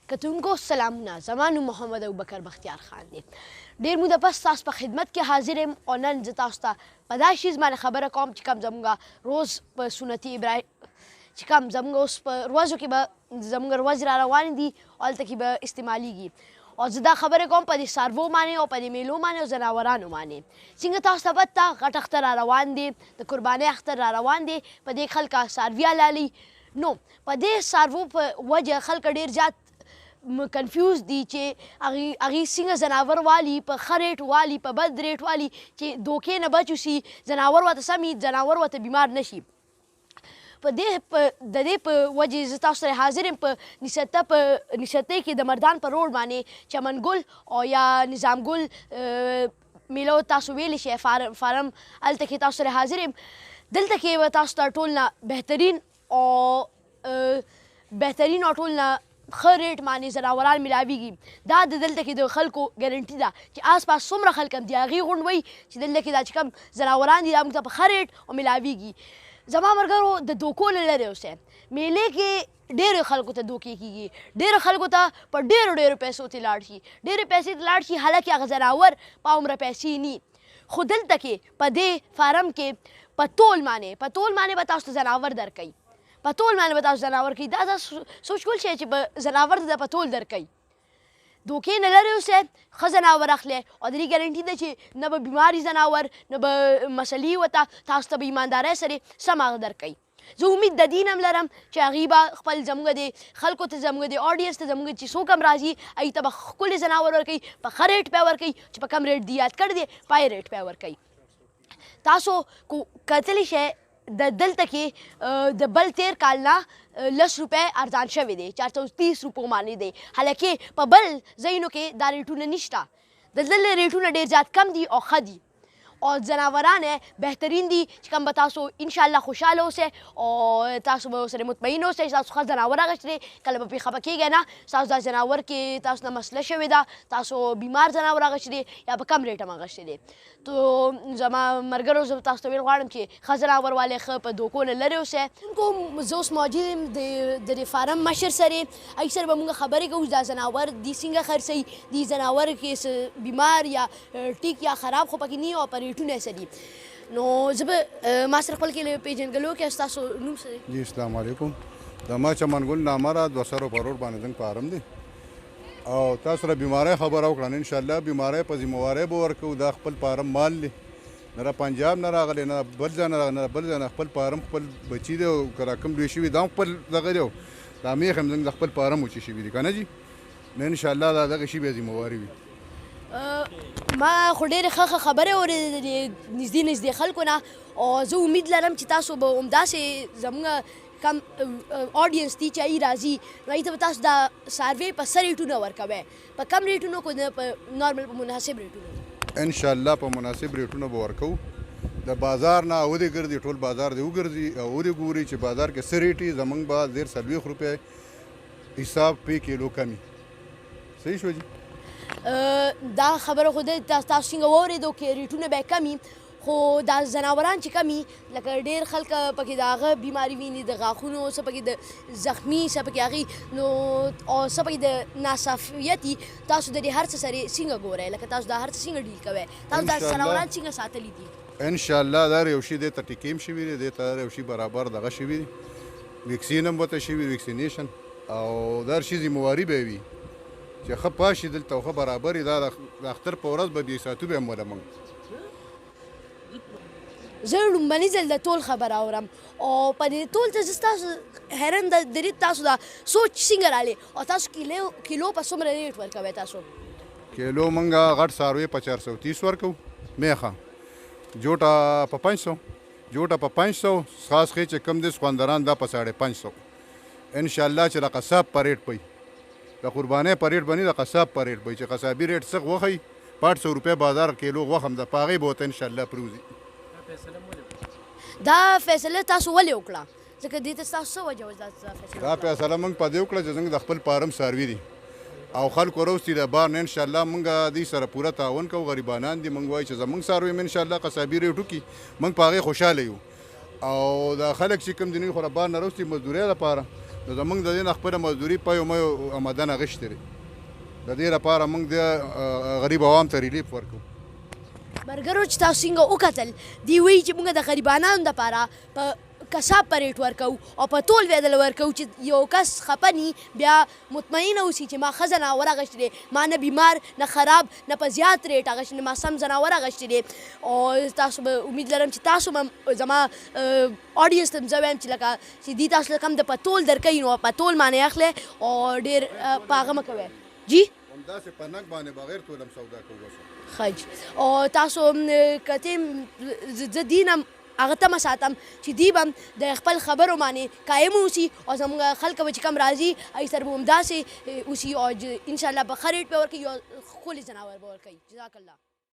کتونکو سلامونه، زما نوم محمد ابوبکر بختیار خان دی. ډېر موده پس تاسو په خدمت کې حاضر یم او نن زه تاسو ته په داسې شیز باندې خبره کوم چې کوم زموږ روز په سنتي ابراهیم چې کوم زموږ اوس په ورځو کې به زموږ ورځې را روانې دي او هلته کې به استعمالیږي. او زه دا خبرې کوم په دې څاروو باندې او په دې میلو باندې او ځناورانو باندې. څنګه تاسو ته پته غټ اختر را روان دی، د قربانۍ اختر را روان دی، په دې خلک څاروي حلالي. نو په دې څاروو په وجه خلک ډېر زیات کنفیوز دي چې هغې څنګه ځناور والي، په ښه ریټ والي، په بد ریټ والي چې دوکې نه بچ وسي، ځناور ورته سم وي، ځناور ورته بیمار نه شي. د دې په وجې زه تاسو سره حاضر یم په نشتۍ کې د مردان په روډ باندې چمن ګل او یا نظام ګل میلو تاسو ویلی شئ فارم هلته کې تاسو سره حاضر یم. دلته کې به تاسو ته ټول نه بهترین او ټول نه ښه ریټ باندې ځناوران میلاویږي. دا د دلته کې د خلکو ګارنټي ده چې آس پاس څومره خلک هم دي هغې غوند وایي چې دلته کې دا چې کوم ځناوران دي دا موږ ته په ښه ریټ او میلاویږي. زما ملګرو د دوکو نه لرې اوسئ. میلې کې ډېرو خلکو ته دوکې کېږي، ډېرو خلکو ته په ډېرو پیسو ته لاړ شي، ډېرې پیسې ته لاړ شي، حالکې هغه ځناور په هومره پیسې ني. خو دلته کې په دې فارم کې په تول باندې به تاسو ته ځناور درکوي، په تول باندې به تاسو ځناور کوي. دا سوچ کول شئ چې په ځناور ته په تول درکوي. دوکې نه لرې اوسئ، ښه ځناور اخلئ او د دې ګارنټي ده چې نه به بیماري ځناور، نه به مسلې ورته تاسو ته به ایماندارۍ سره سم هغه درکوي. زه امید د دې هم لرم چې هغې به خپل زموږ د خلکو ته، زموږ د آډینس ته، زموږ چې څوک هم راځي هغې ته به ښکلې ځناور ورکوي، په ښه ریټ پې ورکوي چې په کم ریټ دي یاد کړی دی په هغې ریټ پې ورکوي. تاسو کتلی شئ دلته کې د بل تیر کال نه 10 روپۍ ارزان شوی دی، 430 روپو باندې دی. حالکې په بل ځایونو کې دا ریټونه نشته. د دلته ریټونه ډېر زیات کم دي او ښه دي او ځناوران بهترین دي چې کوم به تاسو انشاءالله خوشحاله اوسئ او تاسو به ورسره مطمئن اوسئ چې تاسو ښه ځناور اخیستی. کله به پرې خفه کېږئ نه، ستاسو دا ځناور کې تاسو نه مسله شوې ده، تاسو بیمار ځناور اخیستی دی یا په کم ریټ هم اخیستی دی. تو زما ملګرو زه تاسو ته ویل غواړم چې ښه ځناور والئ، ښه په دوکو نه لرې اوسئ. زه اوس موجود یم د دې فارم مشر سره، هغې سره به موږ خبرې کوو چې دا ځناور دي څنګه خرڅوي، دې ځناور کې بیمار یا ټیک یا خراب خو پکې نه وي او په ریټونه څه دي. نو زه به ما سره خپل کې پېژندګلو کې ستاسو نوم څه دی؟ جی السلام علیکم. د ما چمن ګل نامره 200 په روډ باندې زنګ فارم دی او تاسو سره بیماری خبره وکړه. انشاءالله بیماری په ذمهوارۍ به ورکوو. دا خپل فارم مال دی، نه را پنجاب نه راغلی، نه بل ځای نه راغلی، نه بل ځای نه. خپل فارم خپل بچي دی او که را کوم لوی شوي دا هم خپل دغه دی او دا میخ هم زموږ د خپل فارم وچې شوي دي که نه جي. نو انشاءالله دا دغه شي به ذمهواري وي. ما خو ډېرې ښه خبرې اورېدلې نږدې خلکو نه او زه امید لرم چې تاسو به همداسې زموږ کم آډینس دي چې هغوی راځي نو هغوی ته به تاسو دا څاروی په څه ریټونه ورکوئ، په کم ریټونو که نه په نارمل په مناسب ریټونو؟ انشاءالله په مناسب ریټونو به ورکوو. د بازار نه ودې ګرځي، ټول بازار دې وګرځي او ودې ګوري چې بازار کې څه ریټ وي. زموږ به 40 روپۍ حساب په کیلو کمي. صحیح شو جي؟ دا خبره خو تاسو څنګه واورېدو کې ریټونه به کم وي، خو دا ځناوران چې کم وي لکه ډېر خلک پکې د هغه بیماري ویني، د غاښونو، څه پکې د زخمي، څه پکې هغې نو او څه پکې د ناصافیت وي. تاسو د دې هر څه سره څنګه ګورئ؟ لکه تاسو دا هر څه څنګه ډیل کوئ؟ تاسو دا ځناوران څنګه ساتلي دي؟ انشاءالله دا یو شي دې ته ټیکیم شوي دي، دې ته یو شي برابر دغه شوي دي، ویکسین هم ورته شوي، ویکسینیشن او دا هر شي ذمهواري به وي چې ښه پاس شي دلته او ښه برابر وي. دا د اختر په ورځ به بې ساتو به هم وله موږ. زه لومبني ځل د تول خبره اورم او په دې تول ته زه ستاسو حیران د دې تاسو دا سوچ څنګه رالی او تاسو کیلو په څومره ریټ ورکوئ؟ تاسو کیلو موږ غټ څاروی په 430 ورکوو، میخه جوټه په 500، جوټه په 500، خاص خې چې کم دي سخوندران دا په 550. انشاءالله چې د قصاب په ریټ پوي، د قربانۍ په ریټ باندې د قصاب په ریټ پوي چې قصابي ریټ څه غوښی 500 روپۍ بازار کیلو غوښه هم د په هغې به ورته انشاءالله پروزي. دا فیصله تاسو ولې وکړه؟ ځکه دې ته ستاسو څه وجه وه دا فیصله موږ په دې وکړه چې زموږ د خپل فارم څاروي دي او خلکو راوستي د بار نه. انشاءالله موږ دوی سره پوره تعاون کوو. غریبانان دي، موږ وایو چې زموږ څاروي هم انشاءالله قصابي ریټ وکړي، موږ په هغې خوشحاله یو. او دا خلک چې کوم دي نوي خو له بار نه راوستي مزدورۍ لپاره نو زمونږ د دې نه خپله مزدوري پیو میو آمدن اخیستې دی د دې لپاره موږ د غریب عوام ته ریلیف ورکوو ملګرو چې تاسو څنګه وکتل دوی وایي چې موږ د غریبانو دپاره په کساب په ریټ ورکوو او په تول ویدل ورکوو چې یو کس خفه ني بیا مطمئنه اوسي چې ما ښه ځناور اخیستی دی ما نه بیمار نه خراب نه په زیات ریټ اخیستی دی ما سم ځناور اخیستی دی او تاسو به امید لرم چې تاسو به زما اډینس ته زه وایم چې لکه چې دوی تاسو له کم د په تول درکوي نو په تول باندې اخلئ او ډېر په هغه مه کوئ جی همداسې په نک باندې بغیر تول هم سودا کوو بس خج او تاسو کتې زه دې نه هغه تمه ساتم چې دوی به د خپل خبرو باندې قایم اوسي او زموږ خلک به چې کم راځي هغوی سره به همداسې اوسي او انشاءالله به ښه ریټ به ورکوي او ښکلي ځناور به ورکوي جزاک الله